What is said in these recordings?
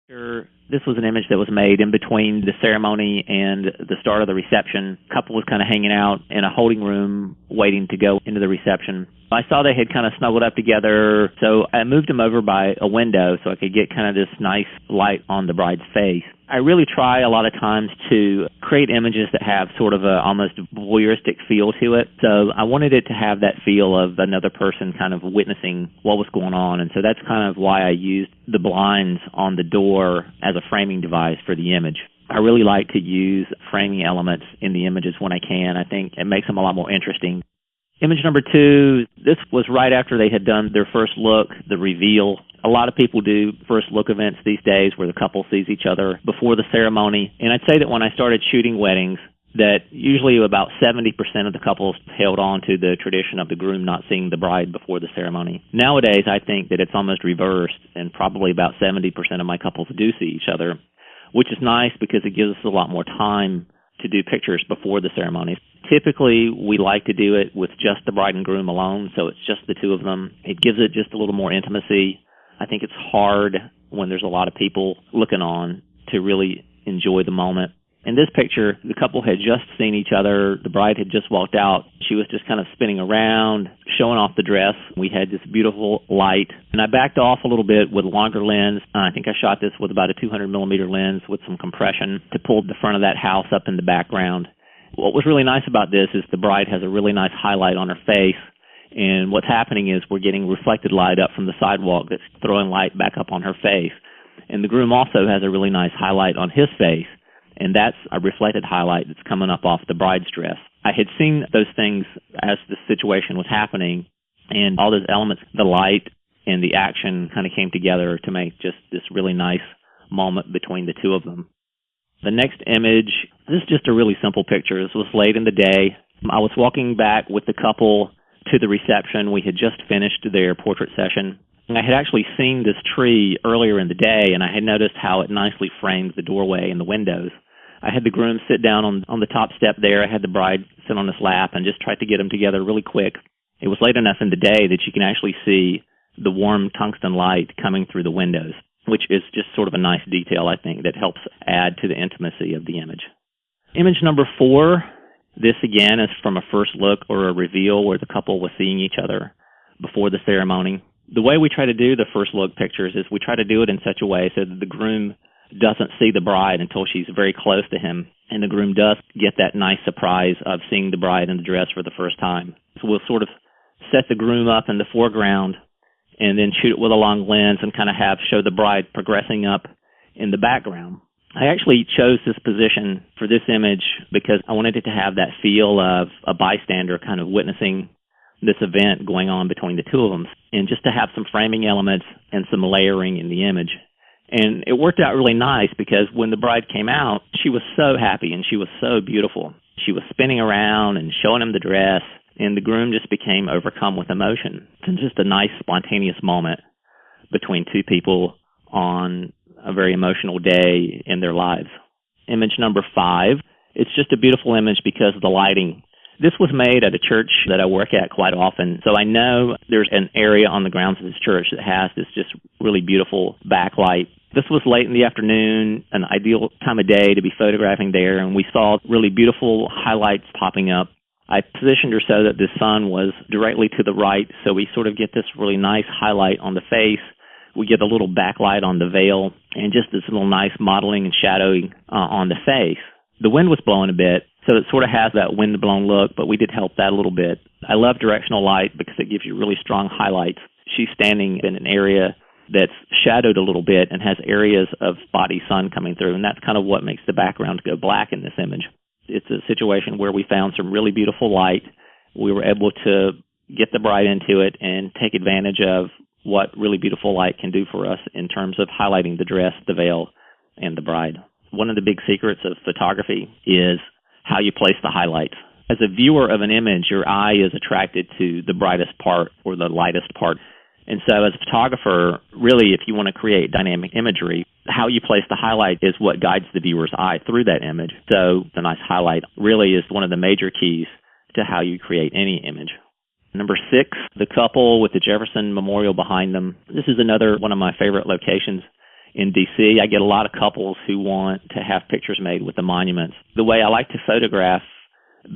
This was an image that was made in between the ceremony and the start of the reception. The couple was kind of hanging out in a holding room waiting to go into the reception. I saw they had kind of snuggled up together, so I moved them over by a window so I could get kind of this nice light on the bride's face. I really try a lot of times to create images that have sort of a almost voyeuristic feel to it. So I wanted it to have that feel of another person kind of witnessing what was going on. And so that's kind of why I used the blinds on the door as a framing device for the image. I really like to use framing elements in the images when I can. I think it makes them a lot more interesting. Image number 2, this was right after they had done their first look, the reveal. A lot of people do first look events these days where the couple sees each other before the ceremony. And I'd say that when I started shooting weddings, that usually about 70% of the couples held on to the tradition of the groom not seeing the bride before the ceremony. Nowadays, I think that it's almost reversed, and probably about 70% of my couples do see each other, which is nice because it gives us a lot more time to do pictures before the ceremony. Typically, we like to do it with just the bride and groom alone, so it's just the two of them. It gives it just a little more intimacy. I think it's hard when there's a lot of people looking on to really enjoy the moment. In this picture, the couple had just seen each other. The bride had just walked out. She was just kind of spinning around, showing off the dress. We had this beautiful light, and I backed off a little bit with a longer lens. I think I shot this with about a 200 millimeter lens with some compression to pull the front of that house up in the background. What was really nice about this is the bride has a really nice highlight on her face, and what's happening is we're getting reflected light up from the sidewalk that's throwing light back up on her face. And the groom also has a really nice highlight on his face, and that's a reflected highlight that's coming up off the bride's dress. I had seen those things as the situation was happening, and all those elements, the light and the action, kind of came together to make just this really nice moment between the two of them. The next image, this is just a really simple picture. This was late in the day. I was walking back with the couple to the reception. We had just finished their portrait session. And I had actually seen this tree earlier in the day, and I had noticed how it nicely framed the doorway and the windows. I had the groom sit down on the top step there. I had the bride sit on his lap and just tried to get them together really quick. It was late enough in the day that you can actually see the warm tungsten light coming through the windows, which is just sort of a nice detail, I think, that helps add to the intimacy of the image. Image number 4, this again is from a first look or a reveal where the couple was seeing each other before the ceremony. The way we try to do the first look pictures is we try to do it in such a way so that the groom doesn't see the bride until she's very close to him, and the groom does get that nice surprise of seeing the bride in the dress for the first time. So we'll sort of set the groom up in the foreground and then shoot it with a long lens and kind of show the bride progressing up in the background. I actually chose this position for this image because I wanted it to have that feel of a bystander kind of witnessing this event going on between the two of them, and just to have some framing elements and some layering in the image. And it worked out really nice because when the bride came out, she was so happy and she was so beautiful. She was spinning around and showing him the dress, and the groom just became overcome with emotion. It's just a nice, spontaneous moment between two people on a very emotional day in their lives. Image number 5, it's just a beautiful image because of the lighting. This was made at a church that I work at quite often, so I know there's an area on the grounds of this church that has this just really beautiful backlight. This was late in the afternoon, an ideal time of day to be photographing there, and we saw really beautiful highlights popping up. I positioned her so that the sun was directly to the right, so we sort of get this really nice highlight on the face. We get a little backlight on the veil, and just this little nice modeling and shadowing on the face. The wind was blowing a bit, so it sort of has that wind-blown look, but we did help that a little bit. I love directional light because it gives you really strong highlights. She's standing in an area that's shadowed a little bit and has areas of spotty sun coming through, and that's kind of what makes the background go black in this image. It's a situation where we found some really beautiful light. We were able to get the bride into it and take advantage of what really beautiful light can do for us in terms of highlighting the dress, the veil, and the bride. One of the big secrets of photography is how you place the highlights. As a viewer of an image, your eye is attracted to the brightest part or the lightest part. And so as a photographer, really, if you want to create dynamic imagery, how you place the highlight is what guides the viewer's eye through that image. So the nice highlight really is one of the major keys to how you create any image. Number 6, the couple with the Jefferson Memorial behind them. This is another one of my favorite locations in D.C., I get a lot of couples who want to have pictures made with the monuments. The way I like to photograph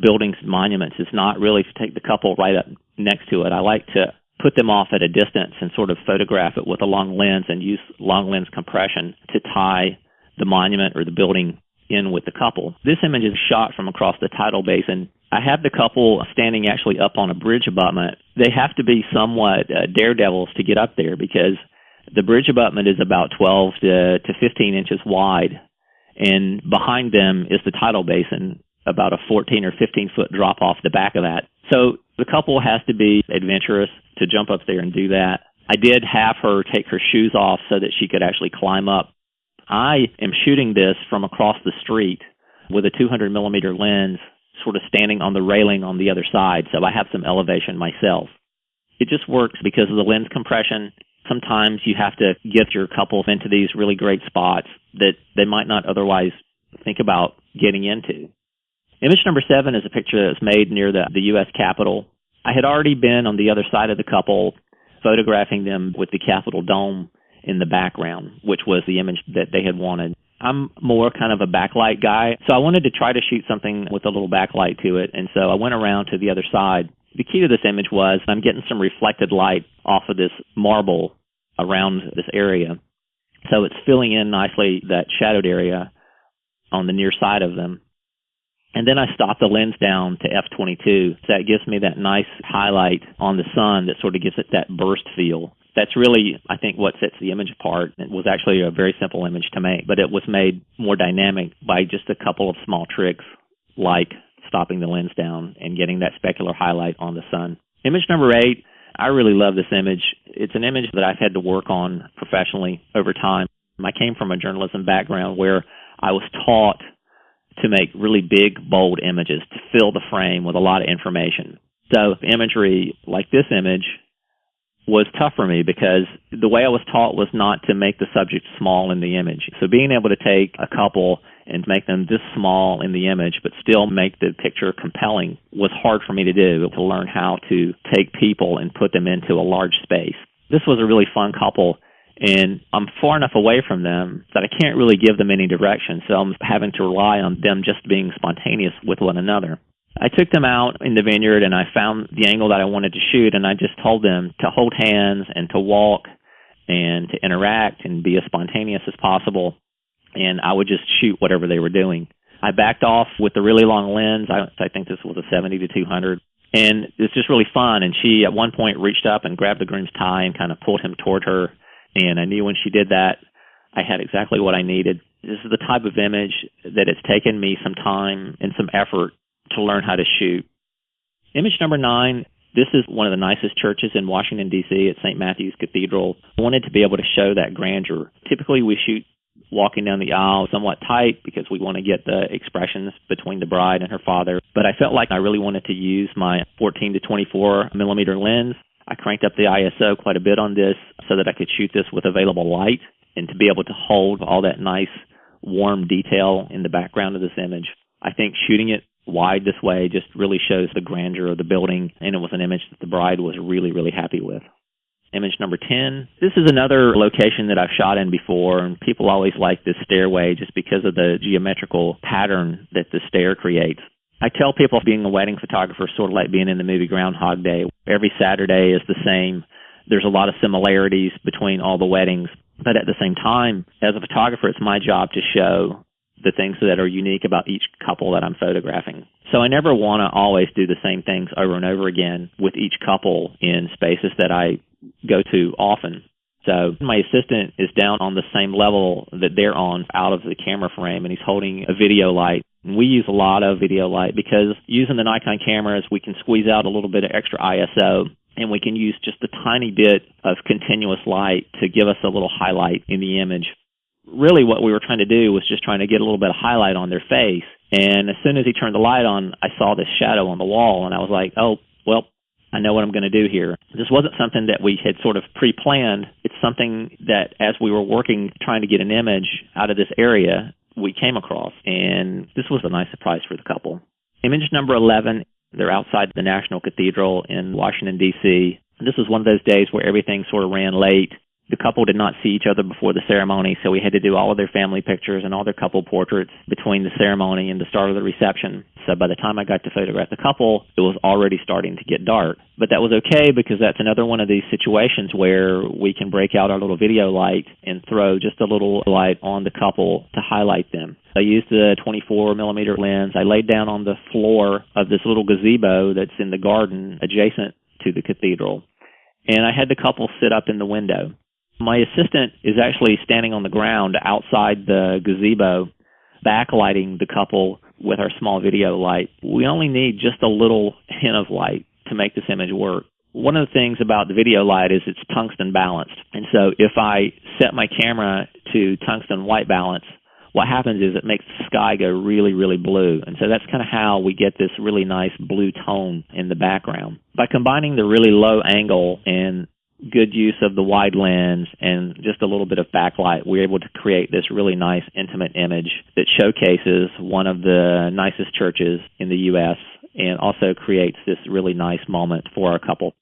buildings and monuments is not really to take the couple right up next to it. I like to put them off at a distance and sort of photograph it with a long lens and use long lens compression to tie the monument or the building in with the couple. This image is shot from across the tidal basin. I have the couple standing actually up on a bridge abutment. They have to be somewhat daredevils to get up there because the bridge abutment is about 12 to 15 inches wide, and behind them is the tidal basin, about a 14 or 15 foot drop off the back of that. So the couple has to be adventurous to jump up there and do that. I did have her take her shoes off so that she could actually climb up. I am shooting this from across the street with a 200 millimeter lens, sort of standing on the railing on the other side, so I have some elevation myself. It just works because of the lens compression. Sometimes you have to get your couples into these really great spots that they might not otherwise think about getting into. Image number 7 is a picture that's made near the U.S. Capitol. I had already been on the other side of the couple, photographing them with the Capitol dome in the background, which was the image that they had wanted. I'm more kind of a backlight guy, so I wanted to try to shoot something with a little backlight to it, and so I went around to the other side. The key to this image was I'm getting some reflected light off of this marble around this area, so it's filling in nicely that shadowed area on the near side of them. And then I stopped the lens down to f/22, so that gives me that nice highlight on the sun that sort of gives it that burst feel. That's really, I think, what sets the image apart. It was actually a very simple image to make, but it was made more dynamic by just a couple of small tricks, like stopping the lens down and getting that specular highlight on the sun. Image number 8, I really love this image. It's an image that I've had to work on professionally over time. I came from a journalism background where I was taught to make really big, bold images to fill the frame with a lot of information. So imagery like this image was tough for me because the way I was taught was not to make the subject small in the image. So being able to take a couple and make them this small in the image but still make the picture compelling was hard for me to do, to learn how to take people and put them into a large space. This was a really fun couple, and I'm far enough away from them that I can't really give them any direction, so I'm having to rely on them just being spontaneous with one another. I took them out in the vineyard and I found the angle that I wanted to shoot, and I just told them to hold hands and to walk and to interact and be as spontaneous as possible, and I would just shoot whatever they were doing. I backed off with the really long lens. I think this was a 70 to 200, and it's just really fun, and she at one point reached up and grabbed the groom's tie and kind of pulled him toward her, and I knew when she did that I had exactly what I needed. This is the type of image that it's taken me some time and some effort to learn how to shoot. Image number 9, this is one of the nicest churches in Washington, D.C. at St. Matthew's Cathedral. I wanted to be able to show that grandeur. Typically we shoot walking down the aisle somewhat tight because we want to get the expressions between the bride and her father, but I felt like I really wanted to use my 14 to 24 millimeter lens. I cranked up the ISO quite a bit on this so that I could shoot this with available light and to be able to hold all that nice warm detail in the background of this image. I think shooting it wide this way just really shows the grandeur of the building, and it was an image that the bride was really, really happy with. Image number 10. This is another location that I've shot in before, and people always like this stairway just because of the geometrical pattern that the stair creates. I tell people being a wedding photographer is sort of like being in the movie Groundhog Day. Every Saturday is the same. There's a lot of similarities between all the weddings, but at the same time, as a photographer, it's my job to show the things that are unique about each couple that I'm photographing. So I never want to always do the same things over and over again with each couple in spaces that I go to often. So my assistant is down on the same level that they're on out of the camera frame, and he's holding a video light. And we use a lot of video light because using the Nikon cameras, we can squeeze out a little bit of extra ISO, and we can use just a tiny bit of continuous light to give us a little highlight in the image. Really what we were trying to do was just trying to get a little bit of highlight on their face. And as soon as he turned the light on, I saw this shadow on the wall, and I was like, oh, well, I know what I'm going to do here. This wasn't something that we had sort of pre-planned. It's something that as we were working, trying to get an image out of this area, we came across. And this was a nice surprise for the couple. Image number 11, they're outside the National Cathedral in Washington, D.C. This was one of those days where everything sort of ran late, The couple did not see each other before the ceremony, so we had to do all of their family pictures and all their couple portraits between the ceremony and the start of the reception. So by the time I got to photograph the couple, it was already starting to get dark. But that was okay, because that's another one of these situations where we can break out our little video light and throw just a little light on the couple to highlight them. I used the 24mm lens. I laid down on the floor of this little gazebo that's in the garden adjacent to the cathedral, and I had the couple sit up in the window. My assistant is actually standing on the ground outside the gazebo, backlighting the couple with our small video light. We only need just a little hint of light to make this image work. One of the things about the video light is it's tungsten balanced. And so if I set my camera to tungsten white balance, what happens is it makes the sky go really, really blue. And so that's kind of how we get this really nice blue tone in the background. By combining the really low angle and good use of the wide lens and just a little bit of backlight, we're able to create this really nice intimate image that showcases one of the nicest churches in the U.S. and also creates this really nice moment for our couple.